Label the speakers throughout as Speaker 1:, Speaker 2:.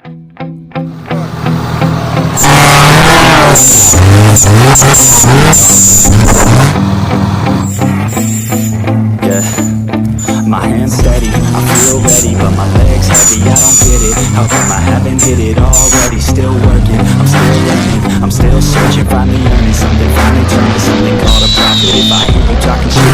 Speaker 1: Yeah, my hands steady, I feel ready, but my legs heavy, I don't get it. How come I haven't hit it already? Still working, I'm still learning, I'm still searching, finally earning something, finally turning something called a profit. If I hear you talking shit,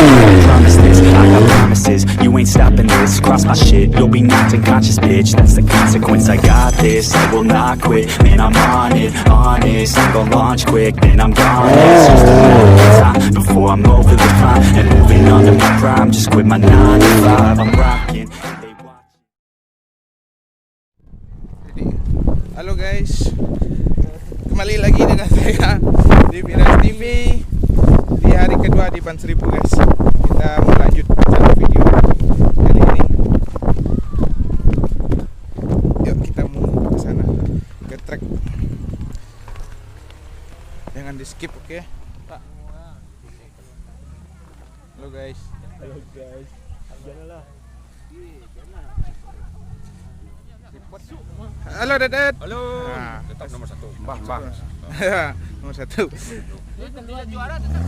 Speaker 1: I promise this, I got promises, you ain't stopping this. Cross my shit, you'll be knocked unconscious, bitch. That's the consequence, I got this, I will not quit. Man, I'm on it, honest, I'm gon' launch quick, then I'm gone. It's just a matter of time before I'm over the prime and moving on to my prime. Just quit my 9 to 5, I'm rocking. They watch.
Speaker 2: Halo guys, kembali lagi dengan saya di Viras TV di hari kedua di Ban 1000 guys. Kita mau lanjut channel video kali ini. Yuk kita mau ke sana, ke trek. Jangan di skip, oke? Pak. Halo guys.
Speaker 3: Halo guys. Janganlah.
Speaker 2: Halo Dedet.
Speaker 3: Halo.
Speaker 2: Nah,
Speaker 3: Tetap nomor 1.
Speaker 2: Bang. Nomor 1.
Speaker 4: Juara tetap.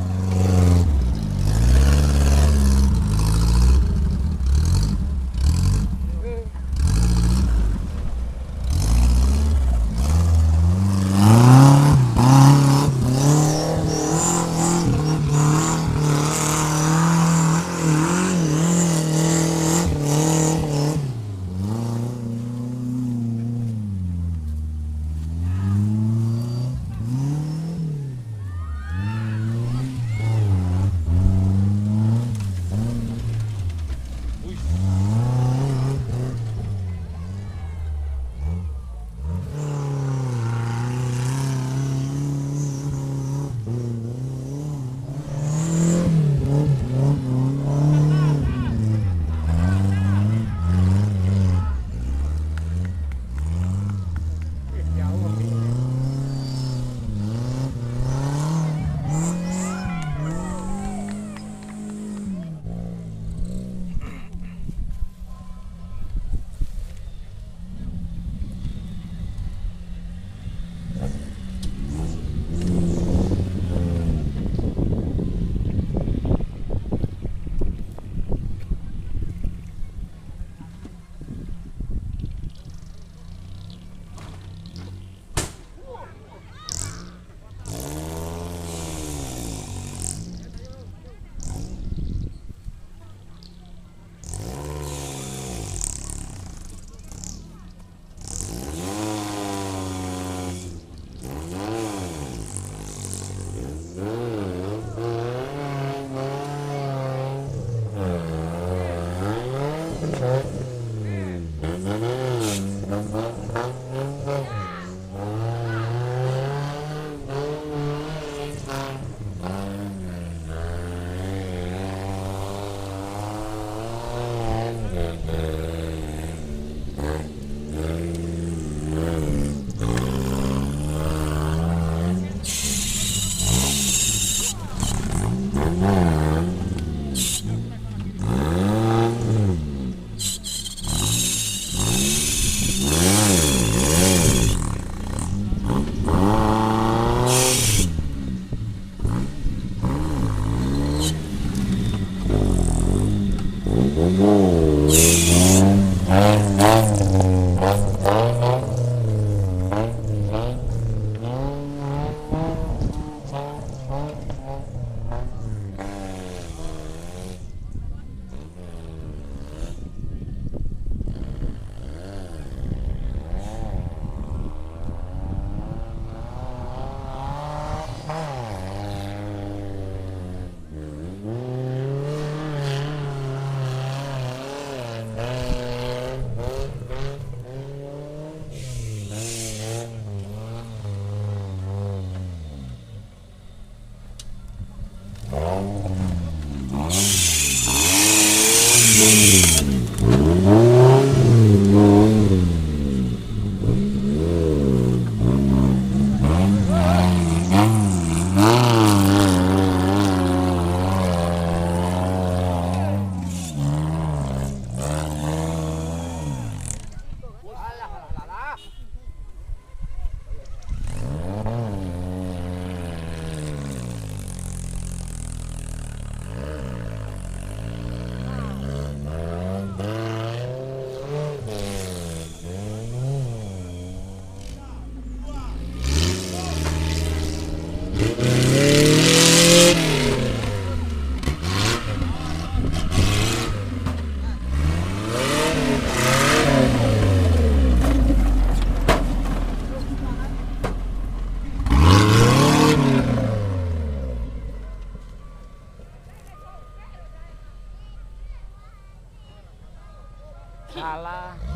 Speaker 4: Salah.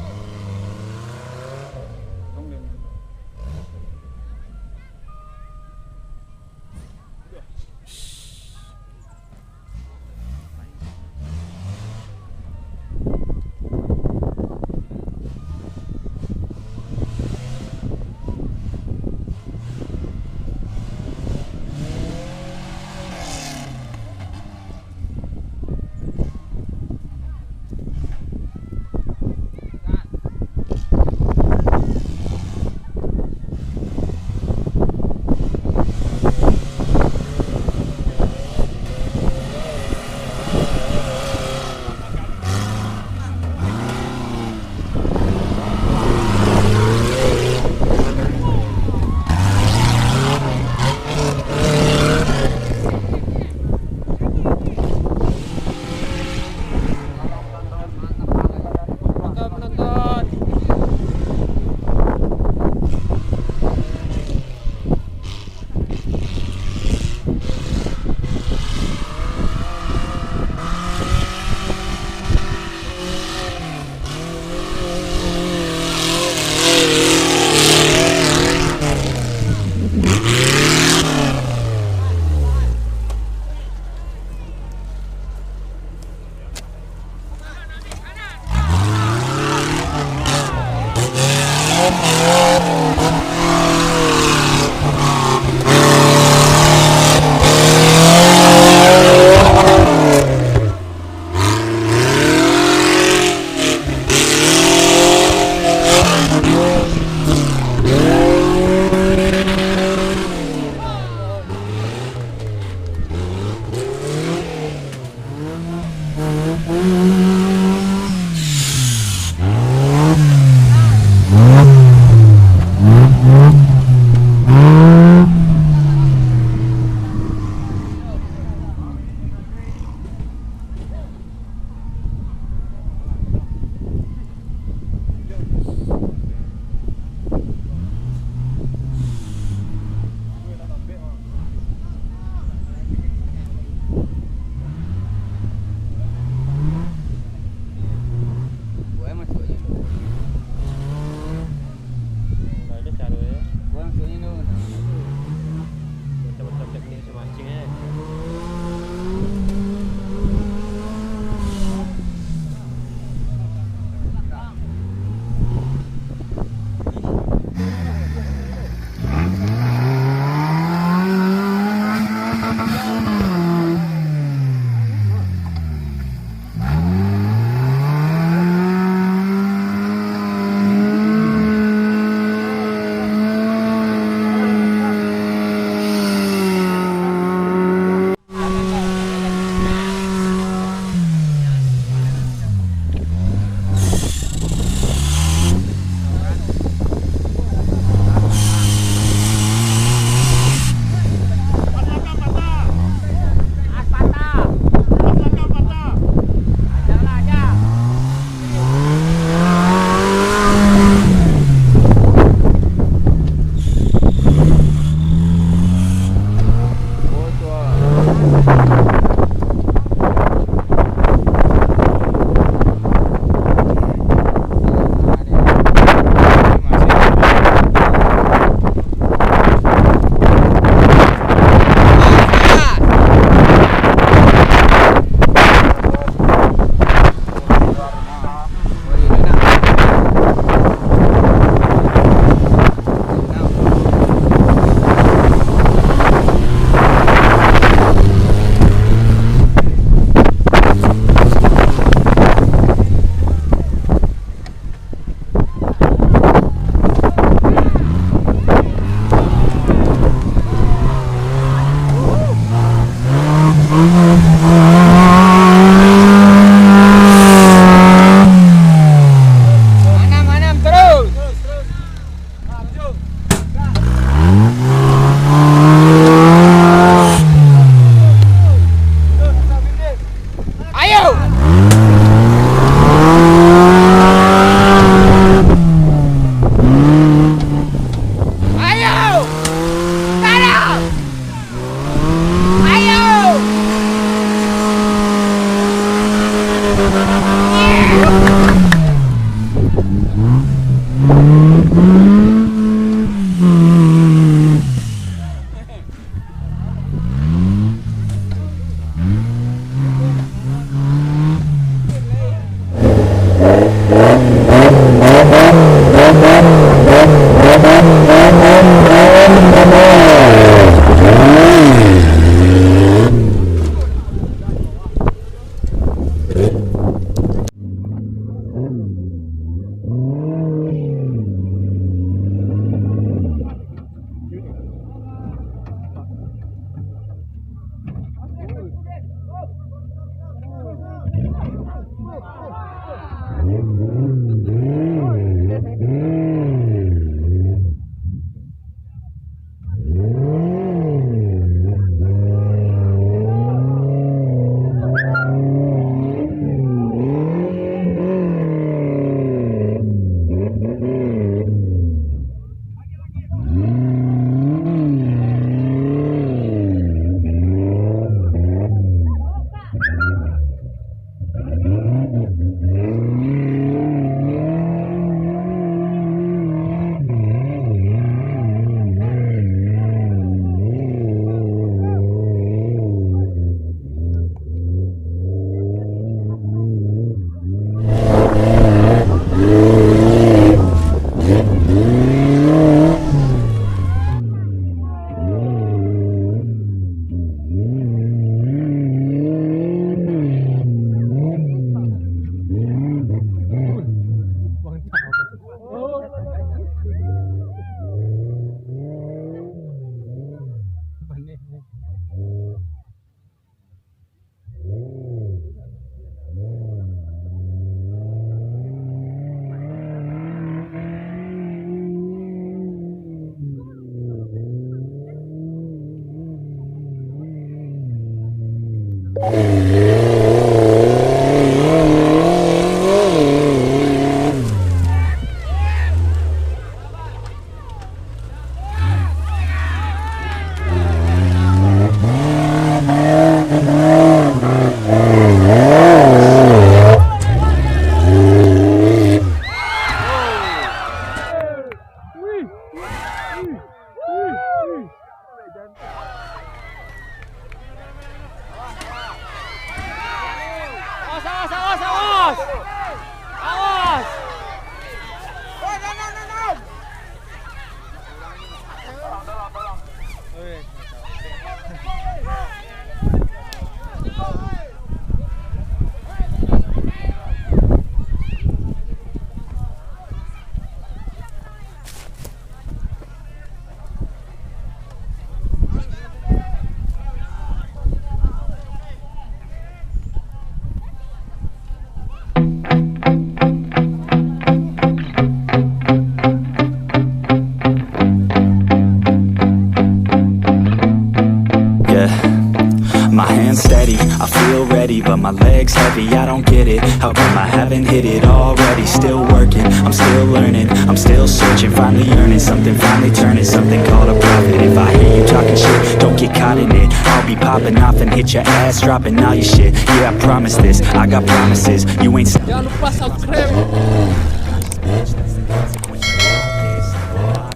Speaker 1: I feel ready, but my legs heavy, I don't get it. How come I haven't hit it already? Still working, I'm still learning, I'm still searching, finally earning something, finally turning something called a profit. If I hear you talking shit, don't get caught in it. I'll be popping off and hit your ass, dropping all your shit. Yeah, I promise this, I got promises. You ain't
Speaker 4: Jangan lupa subscribe.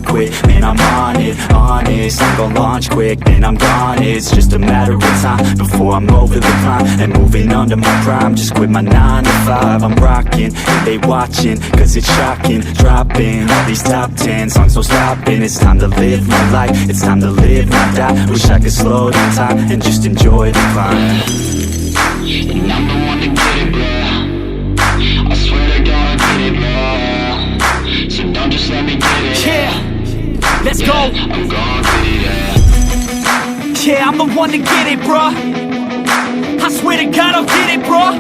Speaker 1: Quit, man, I'm on it, honest. I'm gon' launch quick, then I'm gone. It's just a matter of time before I'm over the climb and moving under my prime. Just quit my 9 to 5, I'm rocking, and they watching, cause it's shocking. Dropping all these top 10 songs, so stopping. It's time to live my life, it's time to live, not die. Wish I could slow down time and just enjoy the climb.
Speaker 5: And I'm the one to get it, bro. I swear to God, I get it, bro. So don't just let me get it.
Speaker 1: Yeah, let's go.
Speaker 5: I'm gonna get it,
Speaker 1: yeah, I'm the one to get it, bro. I swear to God, I'll get it, bro.